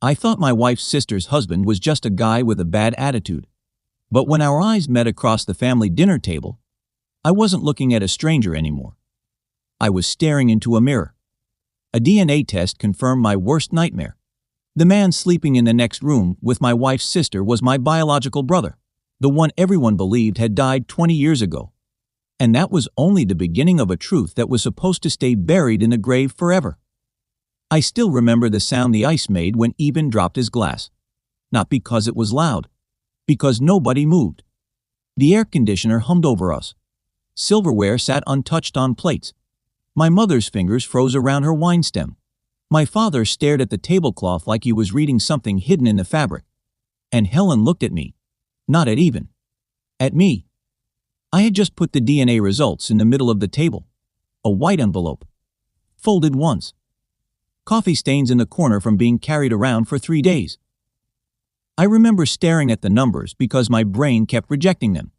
I thought my wife's sister's husband was just a guy with a bad attitude. But when our eyes met across the family dinner table, I wasn't looking at a stranger anymore. I was staring into a mirror. A DNA test confirmed my worst nightmare. The man sleeping in the next room with my wife's sister was my biological brother, the one everyone believed had died 20 years ago. And that was only the beginning of a truth that was supposed to stay buried in the grave forever. I still remember the sound the ice made when Eben dropped his glass. Not because it was loud, because nobody moved. The air conditioner hummed over us. Silverware sat untouched on plates. My mother's fingers froze around her wine stem. My father stared at the tablecloth like he was reading something hidden in the fabric. And Helen looked at me. Not at Eben. At me. I had just put the DNA results in the middle of the table. A white envelope. Folded once. Coffee stains in the corner from being carried around for 3 days. I remember staring at the numbers because my brain kept rejecting them.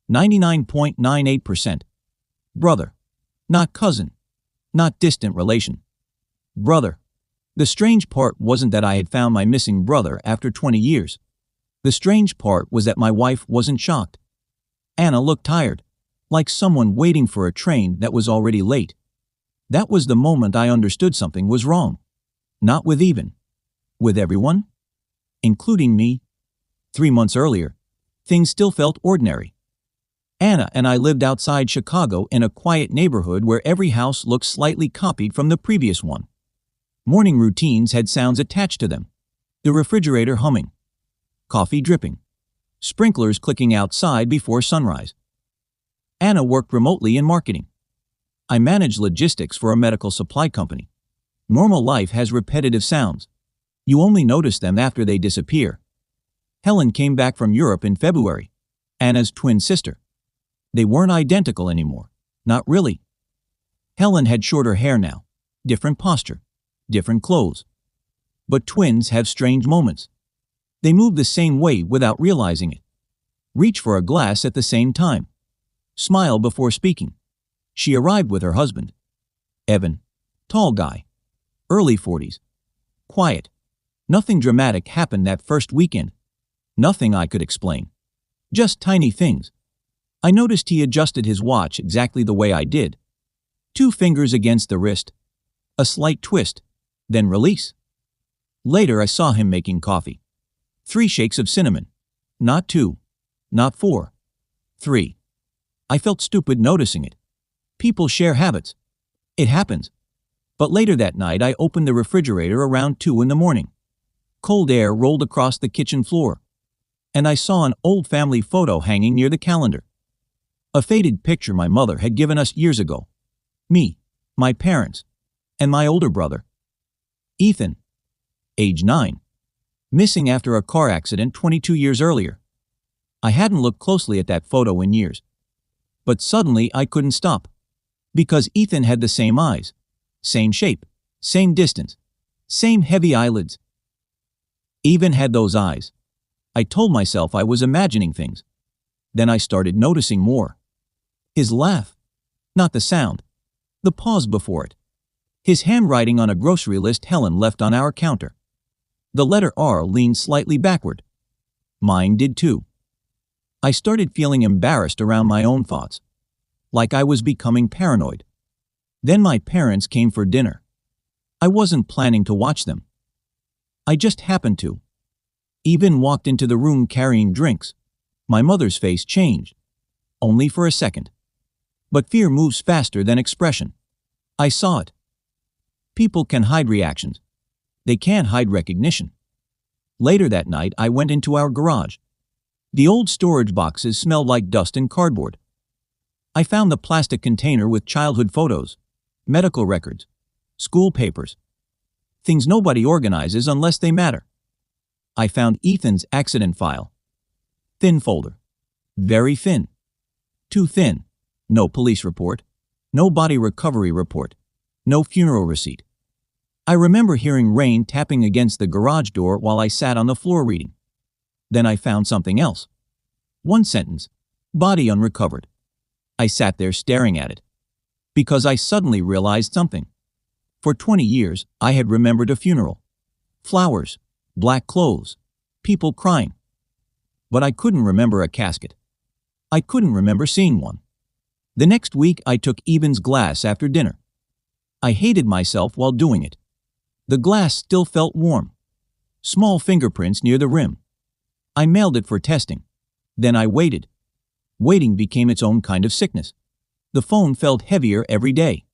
99.98%. Brother. Not cousin. Not distant relation. Brother. The strange part wasn't that I had found my missing brother after 20 years. The strange part was that my wife wasn't shocked. Anna looked tired, like someone waiting for a train that was already late. That was the moment I understood something was wrong. Not with Eben. With everyone? Including me. 3 months earlier, things still felt ordinary. Anna and I lived outside Chicago in a quiet neighborhood where every house looked slightly copied from the previous one. Morning routines had sounds attached to them. The refrigerator humming. Coffee dripping. Sprinklers clicking outside before sunrise. Anna worked remotely in marketing. I managed logistics for a medical supply company. Normal life has repetitive sounds. You only notice them after they disappear. Helen came back from Europe in February. Anna's twin sister. They weren't identical anymore. Not really. Helen had shorter hair now. Different posture. Different clothes. But twins have strange moments. They move the same way without realizing it. Reach for a glass at the same time. Smile before speaking. She arrived with her husband. Evan. Tall guy. Early 40s. Quiet. Nothing dramatic happened that first weekend. Nothing I could explain. Just tiny things. I noticed he adjusted his watch exactly the way I did. 2 fingers against the wrist. A slight twist. Then release. Later I saw him making coffee. 3 shakes of cinnamon. Not 2. Not 4. 3. I felt stupid noticing it. People share habits. It happens. But later that night I opened the refrigerator around 2 in the morning. Cold air rolled across the kitchen floor. And I saw an old family photo hanging near the calendar. A faded picture my mother had given us years ago. Me, my parents, and my older brother. Ethan. Age 9. Missing after a car accident 22 years earlier. I hadn't looked closely at that photo in years. But suddenly I couldn't stop. Because Ethan had the same eyes. Same shape. Same distance. Same heavy eyelids. Ethan had those eyes. I told myself I was imagining things. Then I started noticing more. His laugh. Not the sound. The pause before it. His handwriting on a grocery list Helen left on our counter. The letter R leaned slightly backward. Mine did too. I started feeling embarrassed around my own thoughts. Like I was becoming paranoid. Then my parents came for dinner. I wasn't planning to watch them. I just happened to. Eben walked into the room carrying drinks. My mother's face changed. Only for a second. But fear moves faster than expression. I saw it. People can hide reactions. They can't hide recognition. Later that night, I went into our garage. The old storage boxes smelled like dust and cardboard. I found the plastic container with childhood photos, medical records, school papers, things nobody organizes unless they matter. I found Ethan's accident file. Thin folder. Very thin. Too thin. No police report. No body recovery report. No funeral receipt. I remember hearing rain tapping against the garage door while I sat on the floor reading. Then I found something else. 1 sentence. Body unrecovered. I sat there staring at it. Because I suddenly realized something. For 20 years, I had remembered a funeral. Flowers, black clothes, people crying. But I couldn't remember a casket. I couldn't remember seeing one. The next week I took Even's glass after dinner. I hated myself while doing it. The glass still felt warm. Small fingerprints near the rim. I mailed it for testing. Then I waited. Waiting became its own kind of sickness. The phone felt heavier every day.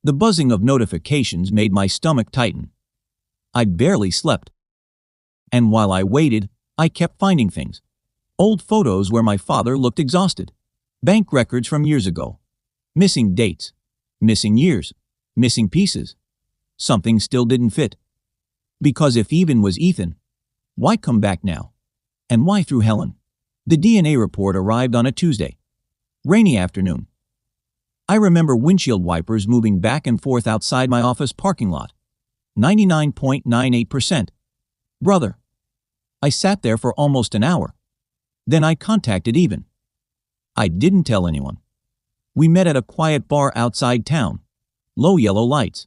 The buzzing of notifications made my stomach tighten. I barely slept. And while I waited, I kept finding things. Old photos where my father looked exhausted. Bank records from years ago. Missing dates. Missing years. Missing pieces. Something still didn't fit. Because if Even was Ethan, why come back now? And why through Helen? The DNA report arrived on a Tuesday. Rainy afternoon. I remember windshield wipers moving back and forth outside my office parking lot. 99.98%. Brother. I sat there for almost an hour. Then I contacted Even. I didn't tell anyone. We met at a quiet bar outside town. Low yellow lights.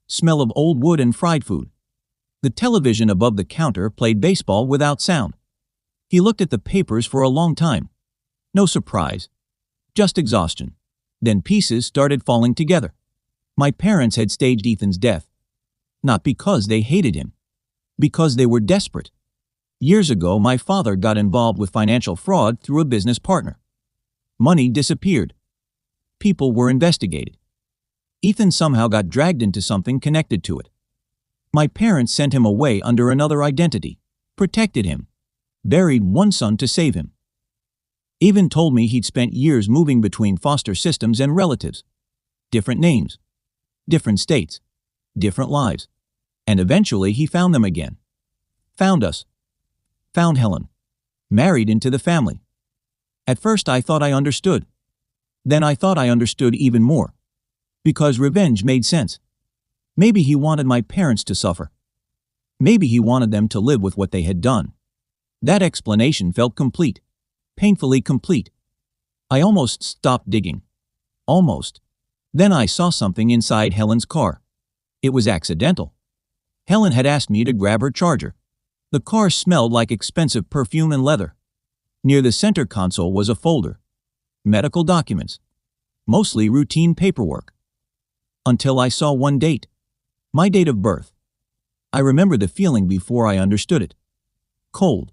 Smell of old wood and fried food. The television above the counter played baseball without sound. He looked at the papers for a long time. No surprise. Just exhaustion. Then pieces started falling together. My parents had staged Ethan's death. Not because they hated him. Because they were desperate. Years ago, my father got involved with financial fraud through a business partner. Money disappeared. People were investigated. Ethan somehow got dragged into something connected to it. My parents sent him away under another identity, protected him, buried one son to save him. Even told me he'd spent years moving between foster systems and relatives. Different names, different states, different lives. And eventually he found them again. Found us. Found Helen. Married into the family. At first I thought I understood. Then I thought I understood even more. Because revenge made sense. Maybe he wanted my parents to suffer. Maybe he wanted them to live with what they had done. That explanation felt complete. Painfully complete. I almost stopped digging. Almost. Then I saw something inside Helen's car. It was accidental. Helen had asked me to grab her charger. The car smelled like expensive perfume and leather. Near the center console was a folder. Medical documents. Mostly routine paperwork. Until I saw one date. My date of birth. I remember the feeling before I understood it. Cold.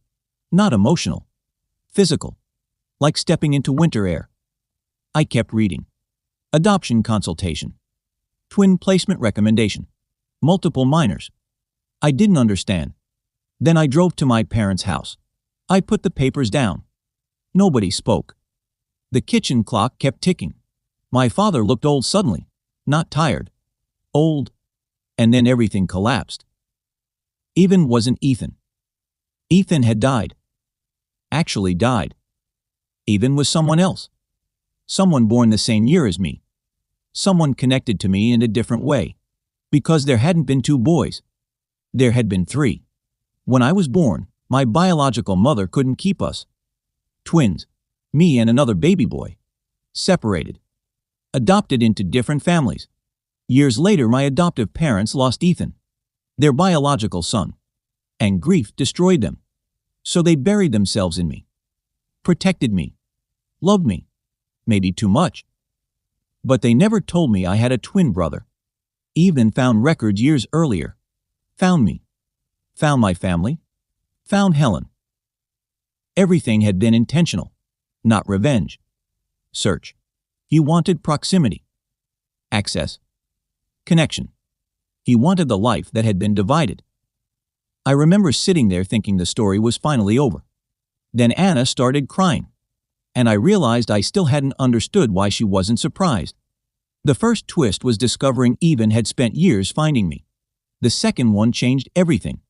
Not emotional. Physical. Like stepping into winter air. I kept reading. Adoption consultation. Twin placement recommendation. Multiple minors. I didn't understand. Then I drove to my parents' house. I put the papers down. Nobody spoke. The kitchen clock kept ticking. My father looked old suddenly. Not tired. Old. And then everything collapsed. Even wasn't Ethan. Ethan had died. Actually died. Even was someone else. Someone born the same year as me. Someone connected to me in a different way. Because there hadn't been two boys. There had been three. When I was born, my biological mother couldn't keep us. Twins. Me and another baby boy. Separated. Adopted into different families. Years later, my adoptive parents lost Ethan, their biological son, and grief destroyed them. So they buried themselves in me. Protected me. Loved me. Maybe too much. But they never told me I had a twin brother. Even found records years earlier. Found me. Found my family. Found Helen. Everything had been intentional, not revenge. Search. He wanted proximity. Access. Connection. He wanted the life that had been divided. I remember sitting there thinking the story was finally over. Then Anna started crying. And I realized I still hadn't understood why she wasn't surprised. The first twist was discovering Even had spent years finding me. The second one changed everything.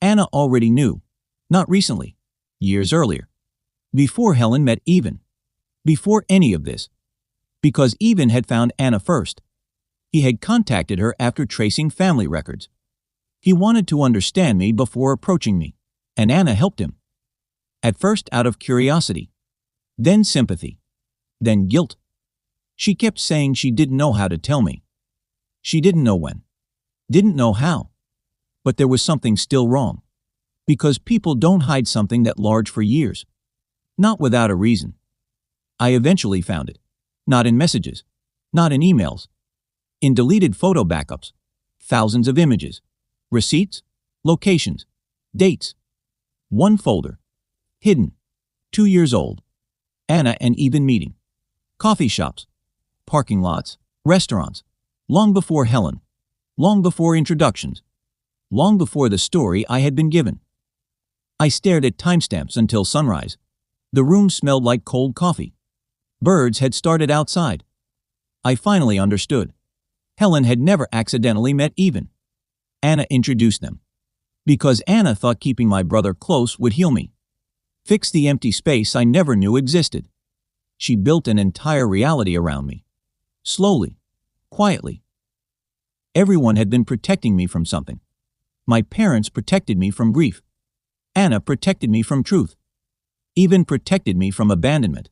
Anna already knew. Not recently. Years earlier. Before Helen met Even. Before any of this. Because Even had found Anna first. He had contacted her after tracing family records. He wanted to understand me before approaching me, and Anna helped him. At first out of curiosity. Then sympathy. Then guilt. She kept saying she didn't know how to tell me. She didn't know when. Didn't know how. But there was something still wrong. Because people don't hide something that large for years. Not without a reason. I eventually found it. Not in messages. Not in emails. In deleted photo backups. Thousands of images. Receipts. Locations. Dates. One folder. Hidden. 2 years old. Anna and Even meeting. Coffee shops. Parking lots. Restaurants. Long before Helen. Long before introductions. Long before the story I had been given. I stared at timestamps until sunrise. The room smelled like cold coffee. Birds had started outside. I finally understood. Helen had never accidentally met Even. Anna introduced them. Because Anna thought keeping my brother close would heal me. Fix the empty space I never knew existed. She built an entire reality around me. Slowly. Quietly. Everyone had been protecting me from something. My parents protected me from grief. Anna protected me from truth. Even protected me from abandonment.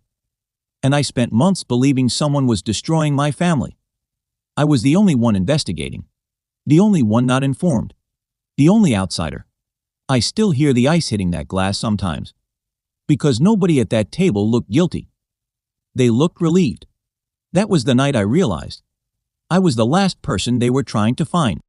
And I spent months believing someone was destroying my family. I was the only one investigating. The only one not informed. The only outsider. I still hear the ice hitting that glass sometimes. Because nobody at that table looked guilty. They looked relieved. That was the night I realized. I was the last person they were trying to find.